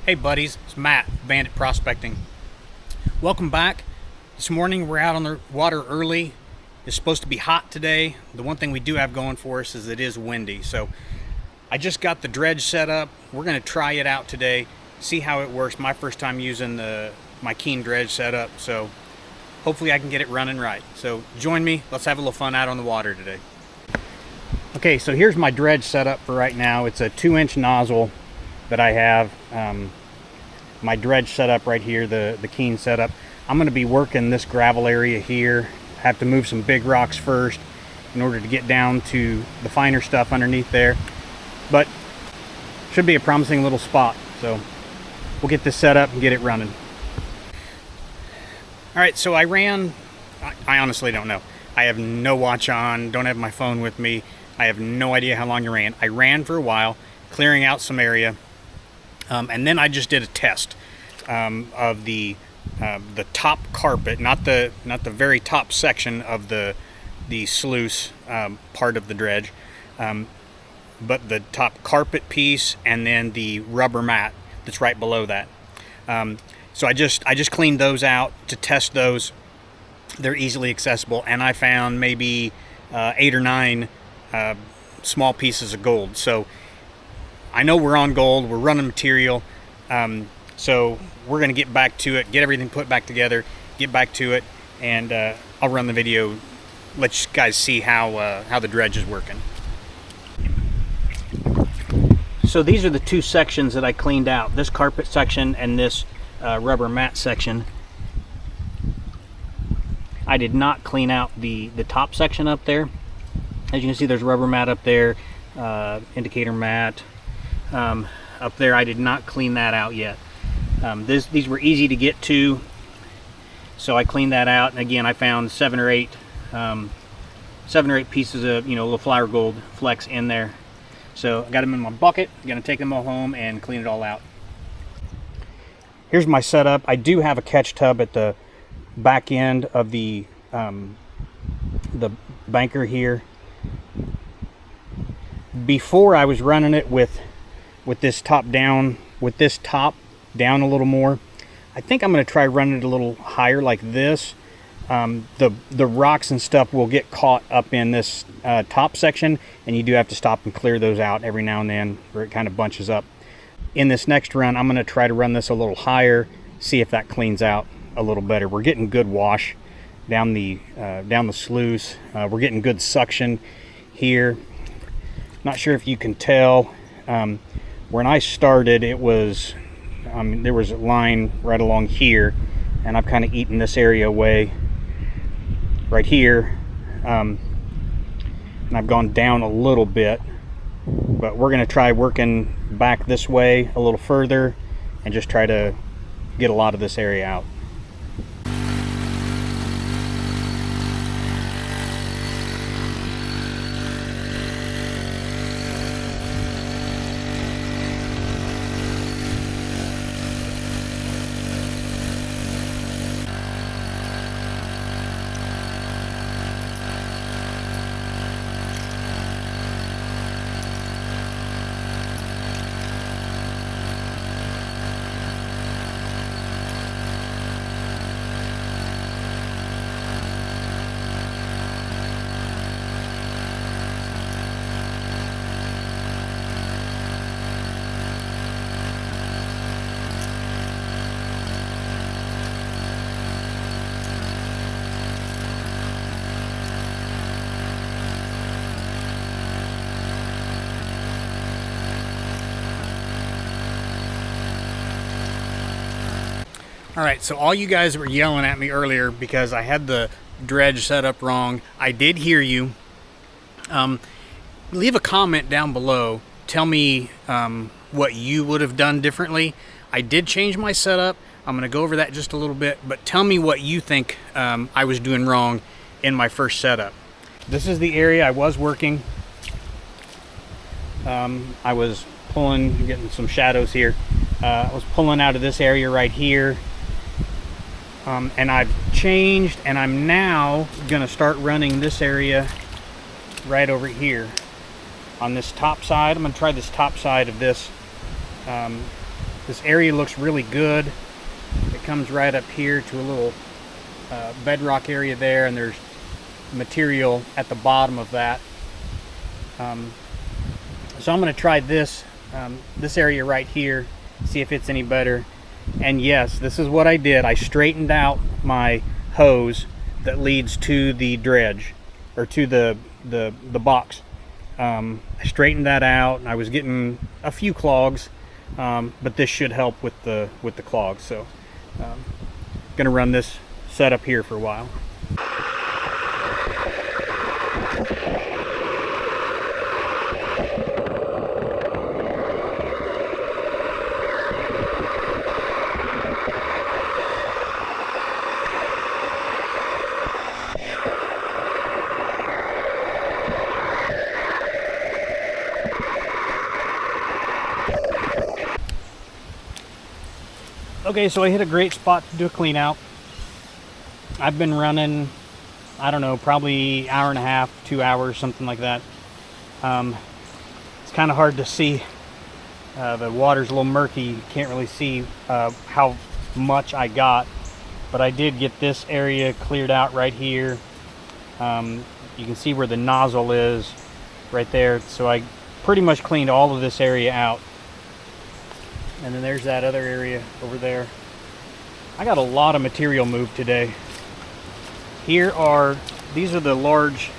Hey buddies, it's Matt, Bandit Prospecting. Welcome back. This morning we're out on the water early. It's supposed to be hot today. The one thing we do have going for us is it is windy. So I just got the dredge set up. We're going to try it out today, see how it works. My first time using my Keene dredge setup, so hopefully I can get it running right. So join me. Let's have a little fun out on the water today. Okay, so here's my dredge setup for right now. It's a 2-inch nozzle that I have. My dredge setup right here, the Keene setup. I'm going to be working this gravel area here. Have to move some big rocks first in order to get down to the finer stuff underneath there, but should be a promising little spot. So we'll get this set up and get it running. All right, so I honestly don't know. I have no watch on, don't have my phone with me. I have no idea how long I ran. I ran for a while, clearing out some area. And then I just did a test of the top carpet, not the very top section of the sluice part of the dredge, but the top carpet piece and then the rubber mat that's right below that. So I just cleaned those out to test those. They're easily accessible, and I found maybe 8 or 9 small pieces of gold. So I know we're on gold, we're running material, so we're going to get back to it, get everything put back together, get back to it, and I'll run the video, let you guys see how the dredge is working. So these are the two sections that I cleaned out, this carpet section and this rubber mat section. I did not clean out the top section up there. As you can see, there's rubber mat up there, indicator mat. Up there, I did not clean that out yet. These were easy to get to, so I cleaned that out. And again, I found 7 or 8 pieces of little flower gold flecks in there. So I got them in my bucket. I'm gonna take them all home and clean it all out. Here's my setup. I do have a catch tub at the back end of the banker here. Before I was running it with this top down a little more. I think I'm going to try running it a little higher like this. The rocks and stuff will get caught up in this top section, and you do have to stop and clear those out every now and then, or it kind of bunches up. In this next run, I'm going to try to run this a little higher, see if that cleans out a little better. We're getting good wash down the sluice. We're getting good suction here. Not sure if you can tell. When I started, it was there was a line right along here, and I've kind of eaten this area away right here, and I've gone down a little bit, but we're going to try working back this way a little further and just try to get a lot of this area out. All right, so all you guys were yelling at me earlier because I had the dredge set up wrong. I did hear you. Leave a comment down below. Tell me what you would have done differently. I did change my setup. I'm going to go over that just a little bit, but tell me what you think I was doing wrong in my first setup. This is the area I was working. I was pulling, getting some shadows here. I was pulling out of this area right here. And I've changed, and I'm now going to start running this area right over here on this top side. I'm going to try this top side of this This area looks really good. It comes right up here to a little bedrock area there, and there's material at the bottom of that. So I'm going to try this area right here, see if it's any better. And yes, this is what I did. I straightened out my hose that leads to the dredge, or to the box. I straightened that out. I was getting a few clogs, but this should help with the clogs. So gonna run this setup here for a while. Okay, so I hit a great spot to do a clean out. I've been running, I don't know, probably hour and a half, 2 hours, something like that. It's kind of hard to see. The water's a little murky. You can't really see how much I got, but I did get this area cleared out right here. You can see where the nozzle is right there. So I pretty much cleaned all of this area out. And then there's that other area over there. I got a lot of material moved today. These are the large,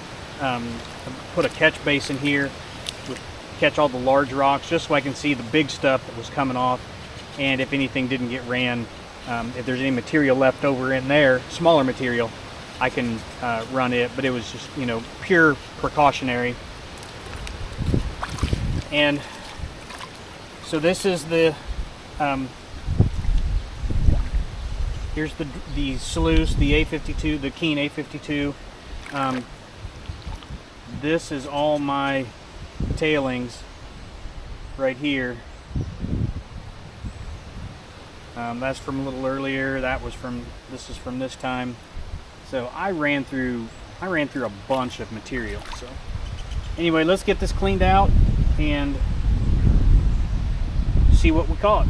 put a catch basin here to catch all the large rocks, just so I can see the big stuff that was coming off. And if anything didn't get ran, if there's any material left over in there, smaller material, I can run it. But it was just, you know, pure precautionary. And so this is the here's the sluice, the A52, the Keene A52. This is all my tailings right here. That's from a little earlier. This is from this time. So I ran through a bunch of material. So anyway, let's get this cleaned out and see what we caught.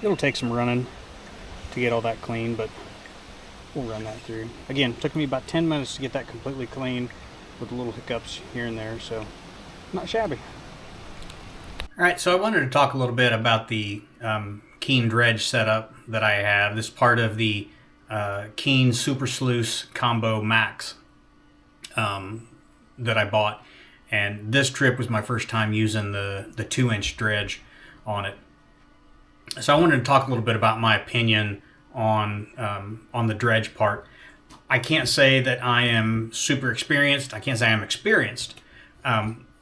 It'll take some running to get all that clean, but we'll run that through. Again, it took me about 10 minutes to get that completely clean with little hiccups here and there, so not shabby. All right, so I wanted to talk a little bit about the Keene dredge setup that I have. This is part of the Keene Super Sluice Combo Max that I bought. And this trip was my first time using the 2-inch dredge on it. So I wanted to talk a little bit about my opinion on the dredge part. I can't say that I am super experienced. I can't say I'm experienced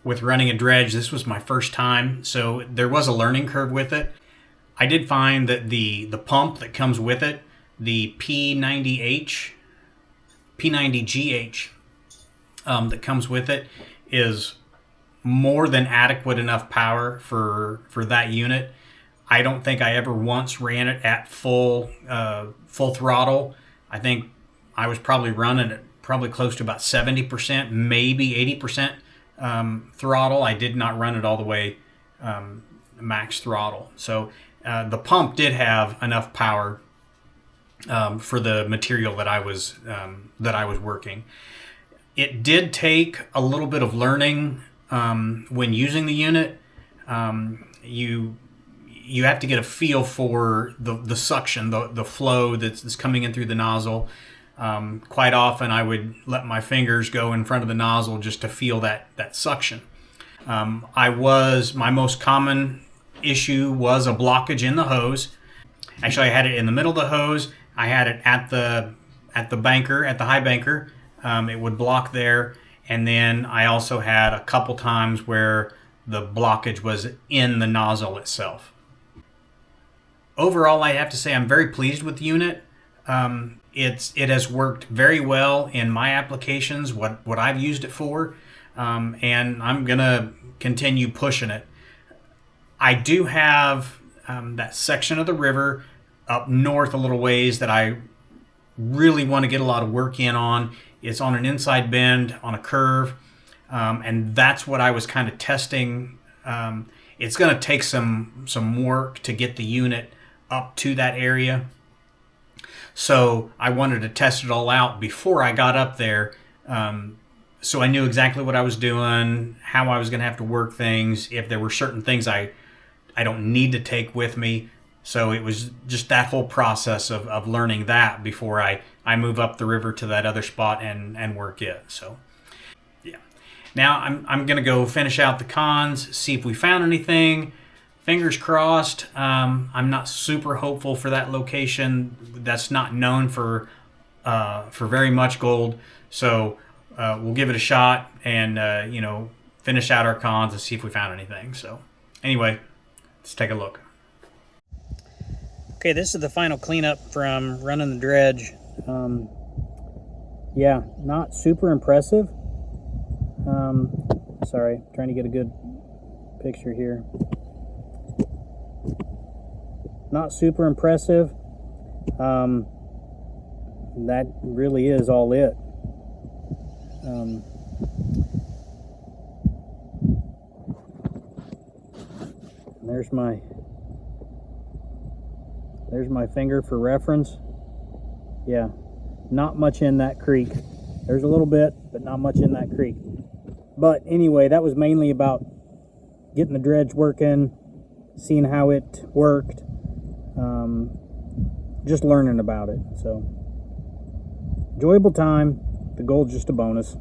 with running a dredge. This was my first time, so there was a learning curve with it. I did find that the pump that comes with it, the P90GH that comes with it, is more than adequate enough power for that unit. I don't think I ever once ran it at full throttle. I think I was probably running it probably close to about 70%, maybe 80% throttle. I did not run it all the way max throttle. So the pump did have enough power for the material that I was working. It did take a little bit of learning when using the unit. You have to get a feel for the suction, the flow that's coming in through the nozzle. Quite often I would let my fingers go in front of the nozzle just to feel that suction. My most common issue was a blockage in the hose. Actually, I had it in the middle of the hose. I had it at the banker, at the high banker. It would block there. And then I also had a couple times where the blockage was in the nozzle itself. Overall, I have to say I'm very pleased with the unit. It has worked very well in my applications, what I've used it for, and I'm gonna continue pushing it. I do have that section of the river up north a little ways that I really want to get a lot of work in on. It's on an inside bend on a curve, and that's what I was kind of testing. It's going to take some work to get the unit up to that area. So I wanted to test it all out before I got up there, so I knew exactly what I was doing, how I was going to have to work things, if there were certain things I don't need to take with me. So it was just that whole process of learning that before I move up the river to that other spot and work it. So yeah. Now I'm going to go finish out the cons, see if we found anything. Fingers crossed. I'm not super hopeful for that location. That's not known for very much gold. So we'll give it a shot and finish out our cons and see if we found anything. So anyway, let's take a look. Okay, this is the final cleanup from running the dredge. Yeah, not super impressive. Sorry, trying to get a good picture here. Not super impressive. That really is all it. There's my finger for reference. Yeah, not much in that creek. There's a little bit, but not much in that creek. But anyway, that was mainly about getting the dredge working, seeing how it worked, just learning about it. So enjoyable time. The gold's just a bonus.